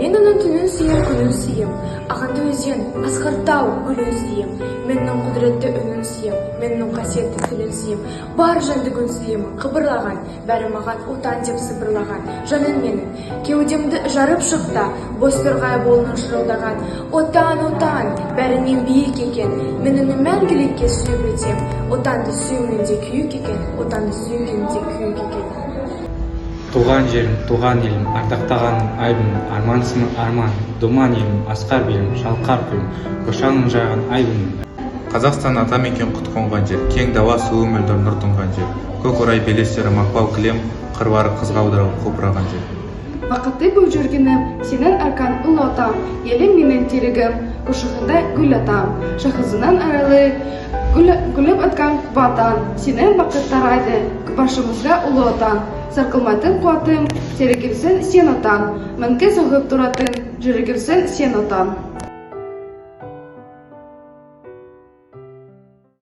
Мен onun tünün suyum, günün suyum. Ағанды өзен, асқарттау, гүлін сүйем. Менің құдіретті үнін сүйем, менің қасиетті тілін сүйем. Бар жанды күн сүйем, қыбырлаған, бәрі маған отан деп сыбырлаған. Жанын менің, кеудемді жарып шықта, бос бір ғай болының шырылдаған. Отан, отан, бәрінен биік екен, мен оны мәңгілікке сүйіп өтем. Отанды сүйімінде күйік екен, отанды сүйгенде күйік екен. Туған жерім, туған елім, ардақтағаным айбын, армансымын арман, думан елім, асқар белім, шалқар күлім, қошаның жайған айбын. Қазақстан атамекен құт қонған жер, кең дала суы мөлдір нұр тұнған жер, көк орай белестері мақпал кілем, қырлары қызғаудырау қопыраған жер. Бақытты бұл жүргенім, сенің арқан ұл атам, елім менің терігім, құшығында гүл атам, шахызынан аралы, гүліп атқан батан, сенің бақыт тарайды, башымызға ұлы отан. Сарқылмайтын қуатым, терегімсін сен отан, мәңгі соғып тұратын, жүрегімсін сен отан.